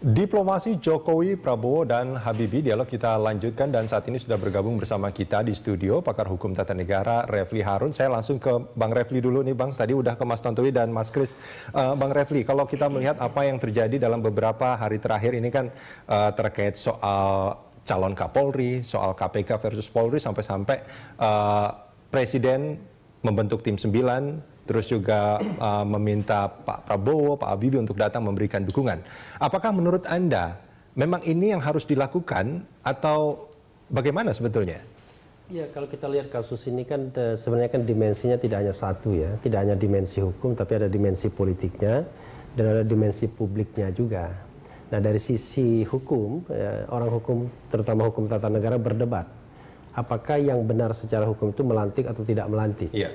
Diplomasi Jokowi, Prabowo, dan Habibie, dialog kita lanjutkan dan saat ini sudah bergabung bersama kita di studio pakar hukum tata negara Refli Harun. Saya langsung ke Bang Refli dulu nih Bang, tadi udah ke Mas Tantowi dan Mas Kris. Bang Refli, kalau kita melihat apa yang terjadi dalam beberapa hari terakhir ini kan terkait soal calon Kapolri, soal KPK versus Polri sampai-sampai Presiden membentuk tim 9, terus juga meminta Pak Prabowo, Pak Habibie untuk datang memberikan dukungan. Apakah menurut Anda memang ini yang harus dilakukan atau bagaimana sebetulnya? Ya, kalau kita lihat kasus ini kan sebenarnya kan dimensinya tidak hanya satu ya, tidak hanya dimensi hukum tapi ada dimensi politiknya dan ada dimensi publiknya juga. Nah, dari sisi hukum, orang hukum terutama hukum tata negara berdebat apakah yang benar secara hukum itu melantik atau tidak melantik. Iya.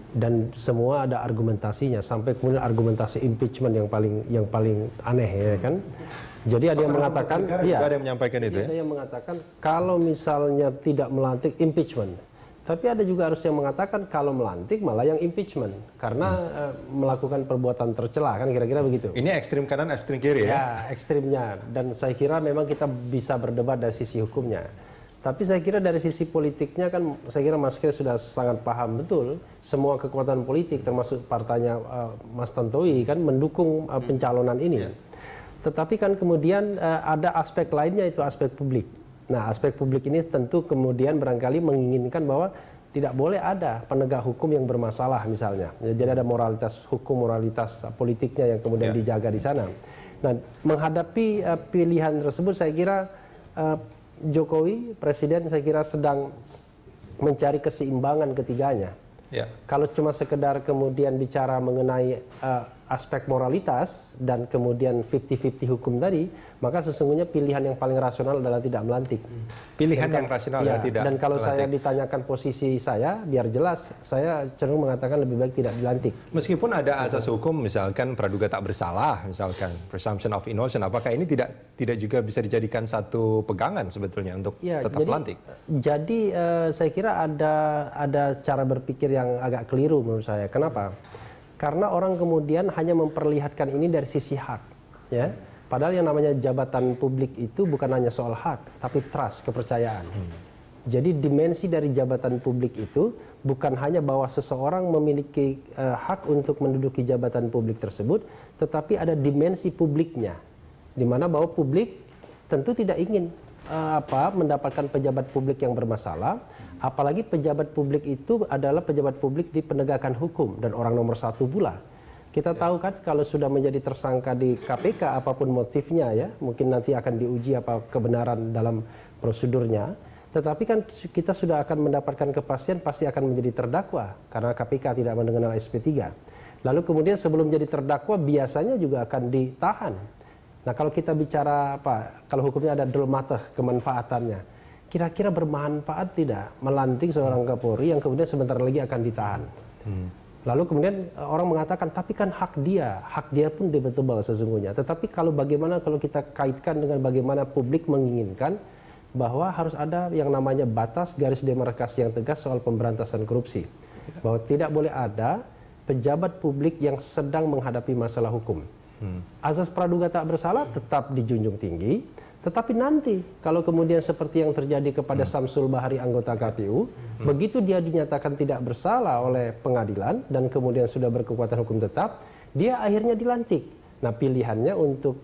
Dan semua ada argumentasinya sampai kemudian argumentasi impeachment yang paling aneh ya kan. Jadi ada yang mengatakan ada yang menyampaikan itu ya. Ada yang mengatakan kalau misalnya tidak melantik impeachment. Tapi ada juga harus yang mengatakan kalau melantik malah yang impeachment karena melakukan perbuatan tercela kan kira-kira begitu. Ini ekstrim kanan, ekstrim kiri ya. Ya, ekstrimnya dan saya kira memang kita bisa berdebat dari sisi hukumnya. Tapi saya kira dari sisi politiknya kan, saya kira Mas Kris sudah sangat paham betul semua kekuatan politik termasuk partainya Mas Tantowi kan mendukung pencalonan ini. Tetapi kan kemudian ada aspek lainnya itu aspek publik. Nah aspek publik ini tentu kemudian barangkali menginginkan bahwa tidak boleh ada penegak hukum yang bermasalah misalnya. Jadi ada moralitas hukum, moralitas politiknya yang kemudian dijaga di sana. Nah menghadapi pilihan tersebut saya kira Jokowi, Presiden saya kira sedang mencari keseimbangan ketiganya. Ya. Kalau cuma sekedar kemudian bicara mengenai aspek moralitas dan kemudian 50-50 hukum tadi, maka sesungguhnya pilihan yang paling rasional adalah tidak melantik. Pilihan yang rasional adalah tidak melantik. Dan kalau melantik. saya ditanyakan posisi saya, biar jelas, saya cenderung mengatakan lebih baik tidak dilantik. Meskipun ada asas hukum, misalkan praduga tak bersalah, misalkan presumption of innocence, apakah ini tidak juga bisa dijadikan satu pegangan sebetulnya untuk tetap melantik? Jadi saya kira ada cara berpikir yang agak keliru menurut saya. Kenapa? Karena orang kemudian hanya memperlihatkan ini dari sisi hak, ya. Padahal yang namanya jabatan publik itu bukan hanya soal hak, tapi trust, kepercayaan. Jadi dimensi dari jabatan publik itu bukan hanya bahwa seseorang memiliki hak untuk menduduki jabatan publik tersebut, tetapi ada dimensi publiknya, di mana bahwa publik tentu tidak ingin mendapatkan pejabat publik yang bermasalah. Apalagi pejabat publik itu adalah pejabat publik di penegakan hukum dan orang nomor satu pula. Kita tahu kan kalau sudah menjadi tersangka di KPK apapun motifnya ya, mungkin nanti akan diuji apa kebenaran dalam prosedurnya. Tetapi kan kita sudah akan mendapatkan kepastian pasti akan menjadi terdakwa karena KPK tidak mengenal SP3. Lalu kemudian sebelum jadi terdakwa biasanya juga akan ditahan. Nah kalau kita bicara kalau hukumnya ada dolmatah kemanfaatannya. Kira-kira bermanfaat tidak melantik seorang Kapolri yang kemudian sebentar lagi akan ditahan. Lalu kemudian orang mengatakan, tapi kan hak dia pun debatable sesungguhnya. Tetapi bagaimana kalau kita kaitkan dengan bagaimana publik menginginkan bahwa harus ada yang namanya batas garis demarkasi yang tegas soal pemberantasan korupsi. Bahwa tidak boleh ada pejabat publik yang sedang menghadapi masalah hukum. Asas praduga tak bersalah tetap dijunjung tinggi. Tetapi nanti kalau kemudian seperti yang terjadi kepada Samsul Bahari anggota KPU, begitu dia dinyatakan tidak bersalah oleh pengadilan dan kemudian sudah berkekuatan hukum tetap, dia akhirnya dilantik. Nah pilihannya untuk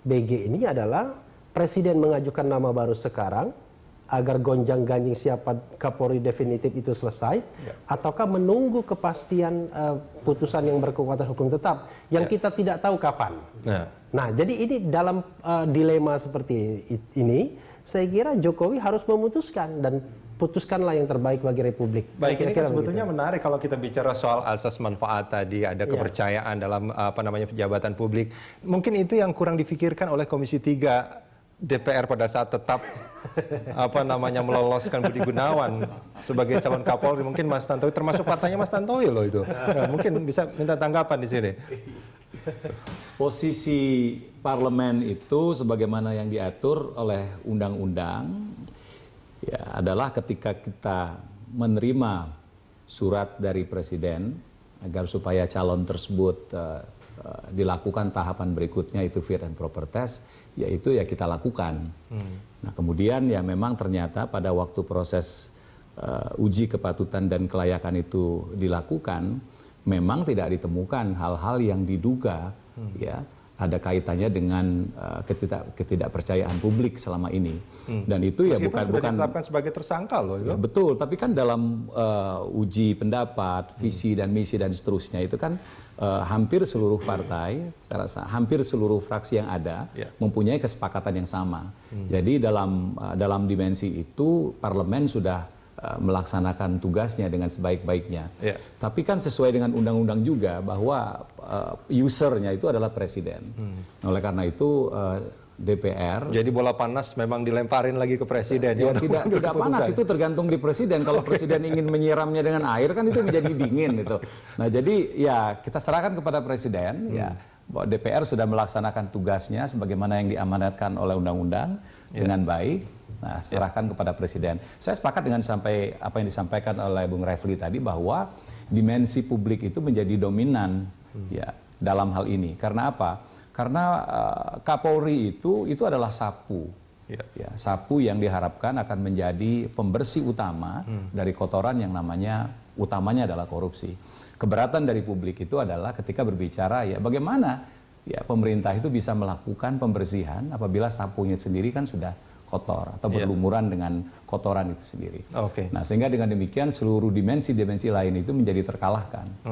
BG ini adalah Presiden mengajukan nama baru sekarang agar gonjang-ganjing siapa Kapolri definitif itu selesai, ataukah menunggu kepastian putusan yang berkekuatan hukum tetap yang kita tidak tahu kapan. Nah, jadi ini dalam dilema seperti ini, saya kira Jokowi harus memutuskan dan putuskanlah yang terbaik bagi Republik. Baik, ini kan sebetulnya menarik kalau kita bicara soal asas manfaat tadi, ada kepercayaan dalam jabatan publik. Mungkin itu yang kurang difikirkan oleh Komisi 3 DPR pada saat tetap meloloskan Budi Gunawan sebagai calon Kapolri. Mungkin Mas Tantowi termasuk partainya Mas Tantowi loh itu. Nah, mungkin bisa minta tanggapan di sini. Posisi parlemen itu sebagaimana yang diatur oleh undang-undang ya adalah ketika kita menerima surat dari presiden agar supaya calon tersebut dilakukan tahapan berikutnya itu fit and proper test, yaitu ya kita lakukan. Nah kemudian ya memang ternyata pada waktu proses uji kepatutan dan kelayakan itu dilakukan, memang tidak ditemukan hal-hal yang diduga ya ada kaitannya dengan ketidakpercayaan publik selama ini. Dan itu ya bukan ditetapkan sebagai tersangka loh. Ya, betul, tapi kan dalam uji pendapat, visi dan misi dan seterusnya itu kan hampir seluruh partai, saya rasa hampir seluruh fraksi yang ada mempunyai kesepakatan yang sama. Jadi dalam dimensi itu parlemen sudah melaksanakan tugasnya dengan sebaik-baiknya. Tapi kan sesuai dengan undang-undang juga bahwa usernya itu adalah presiden. Oleh karena itu DPR. Jadi bola panas memang dilemparin lagi ke presiden. Ya, tidak panas, itu tergantung di presiden. Kalau presiden ingin menyiramnya dengan air kan itu menjadi dingin gitu. Nah jadi ya kita serahkan kepada presiden ya bahwa DPR sudah melaksanakan tugasnya sebagaimana yang diamanatkan oleh undang-undang dengan baik. Nah, serahkan kepada presiden. Saya sepakat dengan apa yang disampaikan oleh Bung Refli tadi bahwa dimensi publik itu menjadi dominan ya dalam hal ini. Karena apa? Karena Kapolri itu adalah sapu. Ya, sapu yang diharapkan akan menjadi pembersih utama dari kotoran yang utamanya adalah korupsi. Keberatan dari publik itu adalah ketika berbicara ya bagaimana ya pemerintah itu bisa melakukan pembersihan apabila sapunya sendiri kan sudah kotor atau berlumuran dengan kotoran itu sendiri. Nah, sehingga dengan demikian seluruh dimensi-dimensi lain itu menjadi terkalahkan.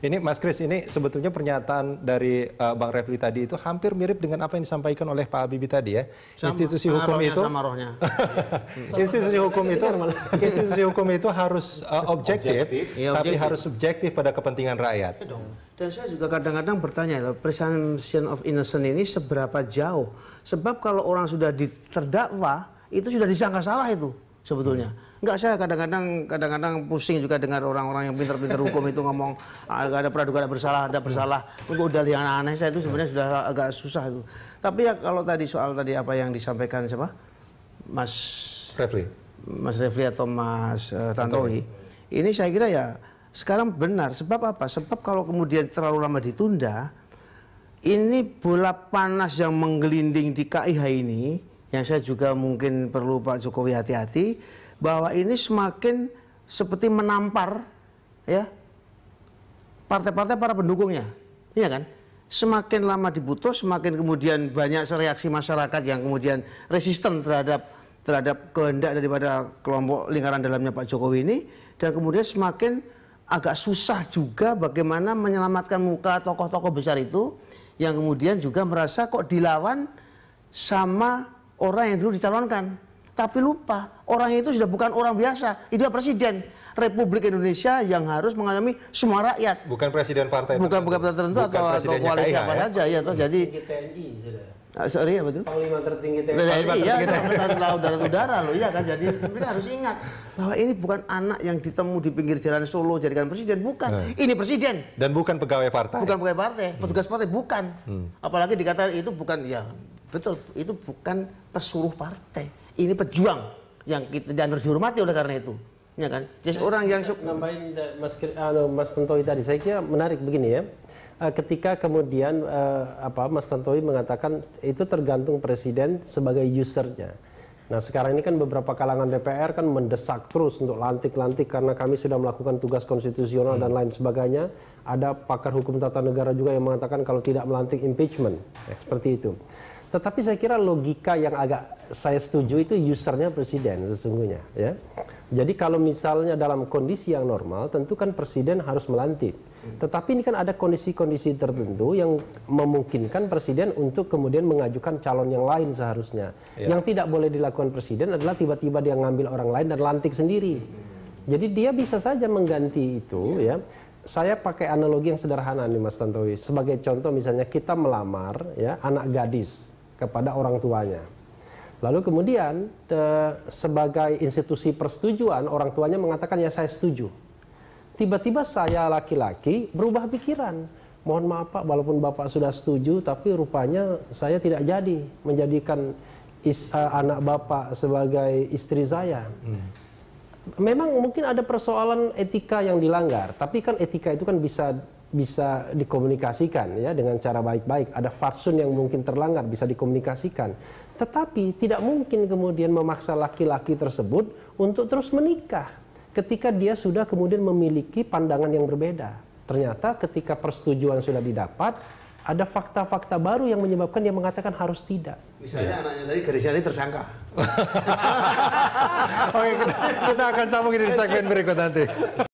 Ini Mas Kris, ini sebetulnya pernyataan dari Bang Refli tadi itu hampir mirip dengan apa yang disampaikan oleh Pak Habibie tadi ya. Institusi hukum itu institusi hukum itu harus objektif, tapi harus subjektif pada kepentingan rakyat. Dan saya juga kadang-kadang bertanya, presumption of innocence ini seberapa jauh? Sebab kalau orang sudah terdakwa, itu sudah disangka salah itu sebetulnya. Enggak, saya kadang-kadang pusing juga dengar orang-orang yang pintar-pintar hukum itu ngomong ada praduga ada bersalah. Untuk dalih yang aneh, saya itu sebenarnya sudah agak susah itu. Tapi ya kalau tadi soal tadi apa yang disampaikan siapa? Mas Refli atau Mas Tantowi. Ini saya kira ya sekarang benar. Sebab apa? Sebab kalau kemudian terlalu lama ditunda, ini bola panas yang menggelinding di KIH ini, yang saya juga mungkin perlu Pak Jokowi hati-hati, bahwa ini semakin seperti menampar ya partai-partai para pendukungnya, iya kan? Semakin lama diputus, semakin kemudian banyak reaksi masyarakat yang kemudian resisten terhadap kehendak daripada kelompok lingkaran dalamnya Pak Jokowi ini, dan kemudian semakin agak susah juga bagaimana menyelamatkan muka tokoh-tokoh besar itu yang kemudian juga merasa kok dilawan sama orang yang dulu dicalonkan. Tapi lupa, orang itu sudah bukan orang biasa, itu Presiden Republik Indonesia yang harus mengayomi semua rakyat. Bukan presiden partai tertentu. Bukan partai tertentu atau koalisi apa saja ya. Jadi TNI sudah. Sorry apa itu? Panglima tertinggi TNI. Iya, Angkatan Laut dan Udara loh, iya kan. Jadi mereka harus ingat bahwa ini bukan anak yang ditemu di pinggir jalan Solo jadikan presiden, bukan. Ini presiden. Dan bukan pegawai partai. Bukan pegawai partai, petugas partai bukan. Apalagi dikatakan itu bukan, ya betul, itu bukan pesuruh partai. Ini pejuang yang kita harus dihormati oleh karena itu. Ya kan? Jadi orang yang nambahin Mas Tantowi tadi, saya kira menarik begini ya. Ketika kemudian Mas Tantowi mengatakan itu tergantung presiden sebagai usernya. Nah sekarang ini kan beberapa kalangan DPR kan mendesak terus untuk lantik karena kami sudah melakukan tugas konstitusional dan lain sebagainya. Ada pakar hukum tata negara juga yang mengatakan kalau tidak melantik impeachment, ya, seperti itu. Tetapi saya kira logika yang agak saya setuju itu usernya presiden sesungguhnya. Ya. Jadi kalau misalnya dalam kondisi yang normal tentu kan presiden harus melantik. Tetapi ini kan ada kondisi-kondisi tertentu yang memungkinkan presiden untuk kemudian mengajukan calon yang lain seharusnya. Yang tidak boleh dilakukan presiden adalah tiba-tiba dia ngambil orang lain dan lantik sendiri. Jadi dia bisa saja mengganti itu ya. Saya pakai analogi yang sederhana nih Mas Tantowi. Sebagai contoh misalnya kita melamar ya anak gadis kepada orang tuanya. Lalu kemudian sebagai institusi persetujuan orang tuanya mengatakan ya saya setuju. Tiba-tiba saya laki-laki berubah pikiran. Mohon maaf Pak, walaupun Bapak sudah setuju tapi rupanya saya tidak jadi menjadikan anak Bapak sebagai istri saya. Memang mungkin ada persoalan etika yang dilanggar, tapi kan etika itu kan bisa bisa dikomunikasikan ya dengan cara baik-baik. Ada fatsun yang mungkin terlanggar bisa dikomunikasikan. Tetapi tidak mungkin kemudian memaksa laki-laki tersebut untuk terus menikah ketika dia sudah kemudian memiliki pandangan yang berbeda. Ternyata ketika persetujuan sudah didapat, ada fakta-fakta baru yang menyebabkan dia mengatakan harus tidak. Misalnya anaknya tadi garisnya tersangka. Oke, kita akan sambung ini di segmen berikut nanti.